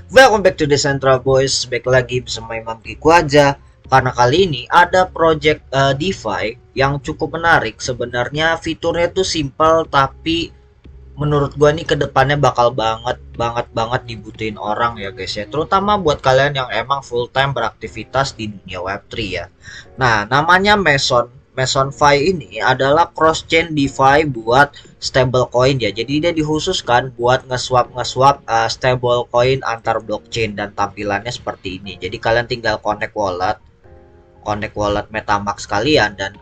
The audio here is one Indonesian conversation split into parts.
Welcome back to the Central Boys. Back lagi bersama Imam Kiku aja. Karena kali ini ada project DeFi yang cukup menarik. Sebenarnya fiturnya tuh simple, tapi menurut gua nih kedepannya bakal banget dibutuhin orang ya guys ya. Terutama buat kalian yang emang full time beraktivitas di dunia Web3 ya. Nah, namanya Mason. MasonFi ini adalah cross chain DeFi buat stablecoin ya. Jadi dia dikhususkan buat nge-swap stablecoin antar blockchain dan tampilannya seperti ini. Jadi kalian tinggal connect wallet MetaMask kalian dan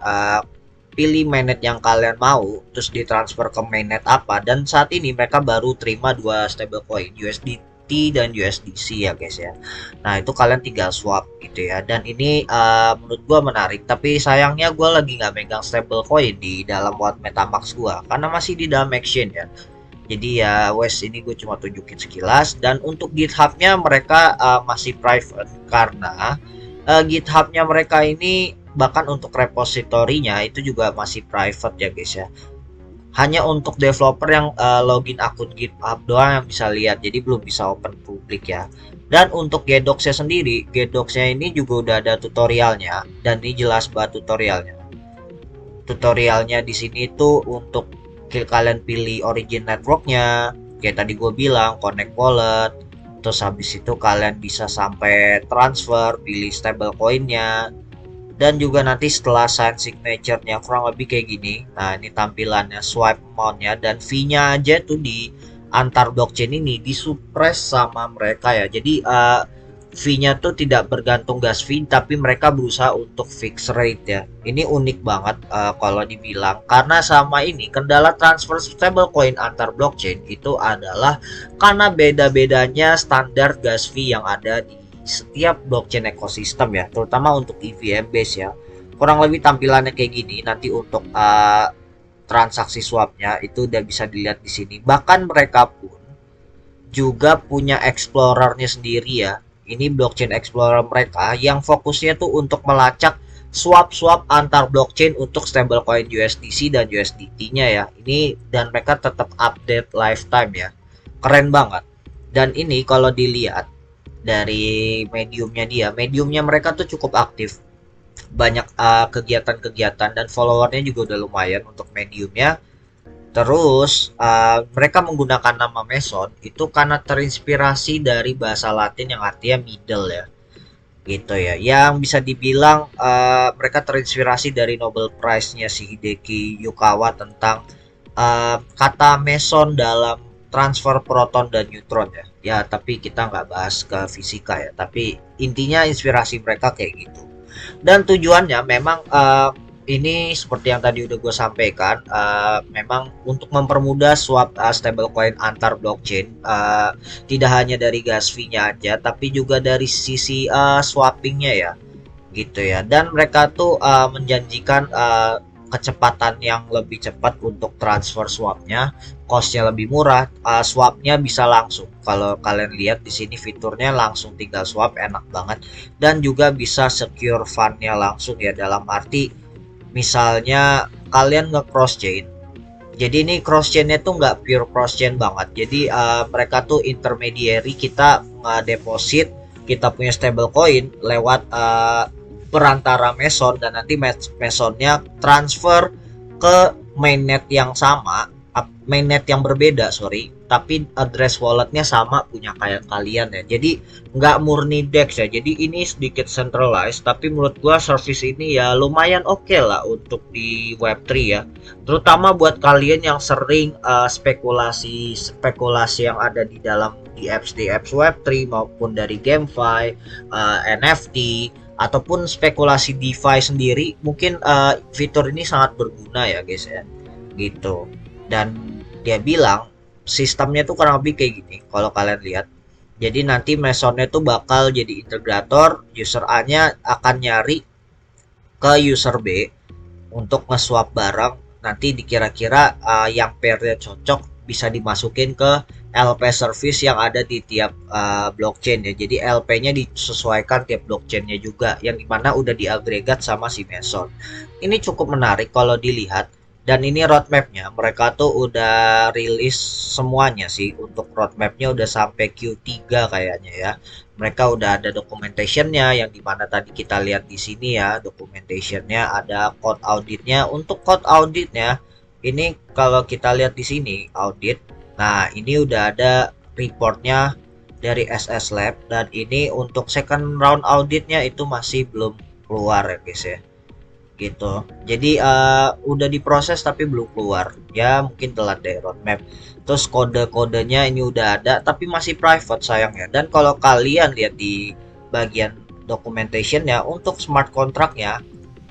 pilih mainnet yang kalian mau, terus ditransfer ke mainnet apa. Dan saat ini mereka baru terima dua stablecoin, USDT dan USDC ya guys ya. Nah itu kalian tinggal swap gitu ya. Dan ini menurut gua menarik, tapi sayangnya gua lagi nggak megang stablecoin di dalam wallet MetaMask gua karena masih di dalam exchange ya. Jadi ya wes, ini gue cuma tunjukin sekilas. Dan untuk GitHub-nya mereka masih private karena GitHub-nya mereka ini bahkan untuk repositorinya itu juga masih private ya guys ya. Hanya untuk developer yang login akun GitHub doang yang bisa lihat, jadi belum bisa open publik ya. Dan untuk Gdocs-nya sendiri, Gdocs-nya ini juga udah ada tutorialnya dan ini jelas banget tutorialnya. Tutorialnya di sini tuh untuk kalian pilih origin networknya, kayak tadi gue bilang connect wallet, terus habis itu kalian bisa sampai transfer, pilih stablecoinnya, dan juga nanti setelah sign signature-nya kurang lebih kayak gini. Nah ini tampilannya, swipe amount-nya, dan fee-nya aja tuh di antar blockchain ini disuppress sama mereka ya. Jadi fee-nya tuh tidak bergantung gas fee, tapi mereka berusaha untuk fix rate ya. Ini unik banget kalau dibilang, karena sama ini kendala transfer stablecoin antar blockchain itu adalah karena beda-bedanya standar gas fee yang ada di setiap blockchain ekosistem ya, terutama untuk EVM base ya. Kurang lebih tampilannya kayak gini. Nanti untuk transaksi swapnya itu udah bisa dilihat di sini. Bahkan mereka pun juga punya explorernya sendiri ya. Ini blockchain explorer mereka yang fokusnya tuh untuk melacak swap-swap antar blockchain untuk stablecoin USDC dan USDT-nya ya. Ini dan mereka tetap update lifetime ya. Keren banget. Dan ini kalau dilihat dari mediumnya mereka tuh cukup aktif, banyak kegiatan-kegiatan, dan followernya juga udah lumayan untuk mediumnya. Terus mereka menggunakan nama Mason itu karena terinspirasi dari bahasa Latin yang artinya middle ya, gitu ya, yang bisa dibilang mereka terinspirasi dari Nobel Prize-nya si Hideki Yukawa tentang kata meson dalam transfer proton dan neutron ya. Ya tapi kita nggak bahas ke fisika ya, tapi intinya inspirasi mereka kayak gitu. Dan tujuannya memang ini seperti yang tadi udah gue sampaikan, memang untuk mempermudah swap stablecoin antar blockchain, tidak hanya dari gas fee-nya aja, tapi juga dari sisi swappingnya ya, gitu ya. Dan mereka tuh menjanjikan kecepatan yang lebih cepat untuk transfer swapnya, costnya lebih murah, swapnya bisa langsung. Kalau kalian lihat di sini fiturnya langsung tinggal swap, enak banget. Dan juga bisa secure fundnya langsung ya, dalam arti misalnya kalian nge-cross chain. Jadi ini cross chainnya tuh nggak pure cross chain banget. Jadi mereka tuh intermediary, kita nge-deposit kita punya stablecoin lewat perantara Mason, dan nanti Masonnya transfer ke mainnet yang sama, mainnet yang berbeda sorry, tapi address walletnya sama punya kayak kalian ya. Jadi nggak murni DEX ya, jadi ini sedikit centralized, tapi menurut gua service ini ya lumayan oke lah untuk di Web3 ya, terutama buat kalian yang sering spekulasi yang ada di dalam di apps Web3 maupun dari GameFi, NFT, ataupun spekulasi DeFi sendiri. Mungkin fitur ini sangat berguna ya guys ya, gitu. Dan dia bilang sistemnya tuh kurang lebih kayak gini kalau kalian lihat. Jadi nanti Masonnya tuh bakal jadi integrator, user A-nya akan nyari ke user B untuk nge-swap barang. Nanti dikira-kira yang pairnya cocok bisa dimasukin ke LP service yang ada di tiap blockchain ya. Jadi LP-nya disesuaikan tiap blockchainnya juga, yang dimana udah diagregat sama si Mason. Ini cukup menarik kalau dilihat. Dan ini roadmapnya, mereka tuh udah rilis semuanya sih. Untuk roadmapnya udah sampai Q3 kayaknya ya. Mereka udah ada documentationnya yang dimana tadi kita lihat di sini ya. Documentationnya ada code auditnya. Untuk code auditnya, ini kalau kita lihat di sini audit. Nah ini udah ada reportnya dari SS Lab. Dan ini untuk second round auditnya itu masih belum keluar ya guys ya, gitu. Jadi udah diproses tapi belum keluar. Ya mungkin telat deh roadmap. Terus kode-kodenya ini udah ada tapi masih private sayangnya. Dan kalau kalian lihat di bagian documentationnya untuk smart contract-nya,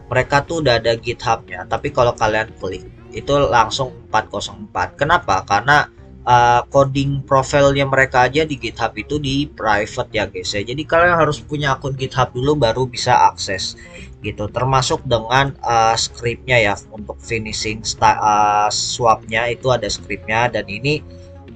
mereka tuh udah ada GitHub-nya. Tapi kalau kalian klik itu langsung 404. Kenapa? Karena coding profilnya mereka aja di GitHub itu di private ya guys ya. Jadi kalian harus punya akun GitHub dulu baru bisa akses gitu. Termasuk dengan scriptnya ya untuk finishing swapnya itu ada scriptnya. Dan ini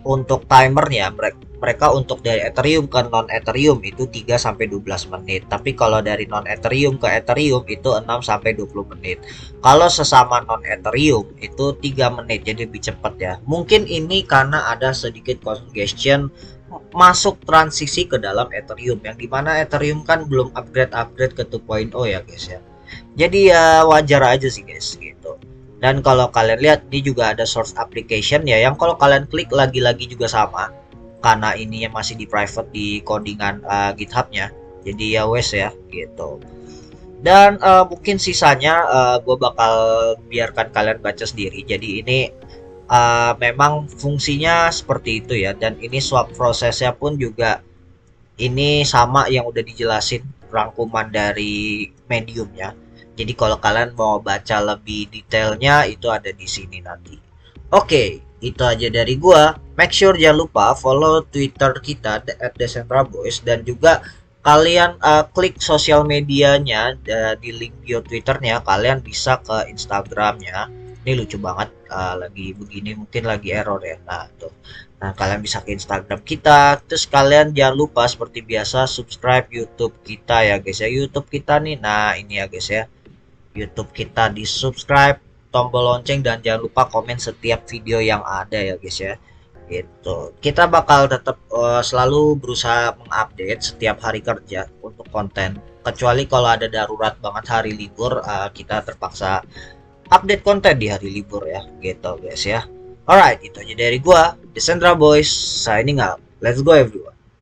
untuk timernya mereka untuk dari Ethereum ke non Ethereum itu 3 sampai 12 menit. Tapi kalau dari non Ethereum ke Ethereum itu 6 sampai 20 menit. Kalau sesama non Ethereum itu 3 menit, jadi lebih cepat ya. Mungkin ini karena ada sedikit congestion masuk transisi ke dalam Ethereum, yang dimana Ethereum kan belum upgrade ke 2.0 ya guys ya. Jadi ya wajar aja sih guys gitu. Dan kalau kalian lihat ini juga ada source application ya, yang kalau kalian klik lagi-lagi juga sama karena ini yang masih di private di codingan GitHub-nya. Jadi ya wes ya gitu. Dan mungkin sisanya gue bakal biarkan kalian baca sendiri. Jadi ini memang fungsinya seperti itu ya. Dan ini swap prosesnya pun juga ini sama yang udah dijelasin rangkuman dari mediumnya. Jadi kalau kalian mau baca lebih detailnya itu ada di sini nanti. Oke, itu aja dari gua. Make sure jangan lupa follow Twitter kita @decentraboys, dan juga kalian klik sosial medianya di link bio Twitternya. Kalian bisa ke Instagramnya. Ini lucu banget, lagi begini mungkin lagi error ya. Nah tuh, nah kalian bisa ke Instagram kita. Terus kalian jangan lupa seperti biasa subscribe YouTube kita ya guys ya. YouTube kita nih, nah ini ya guys ya, YouTube kita di subscribe, tombol lonceng, dan jangan lupa komen setiap video yang ada ya guys ya. Gitu. Kita bakal tetap selalu berusaha mengupdate setiap hari kerja untuk konten. Kecuali kalau ada darurat banget hari libur, kita terpaksa update konten di hari libur ya. Gitu guys ya. Alright, itu aja dari gua, Descendra Boys signing out. Let's go everyone.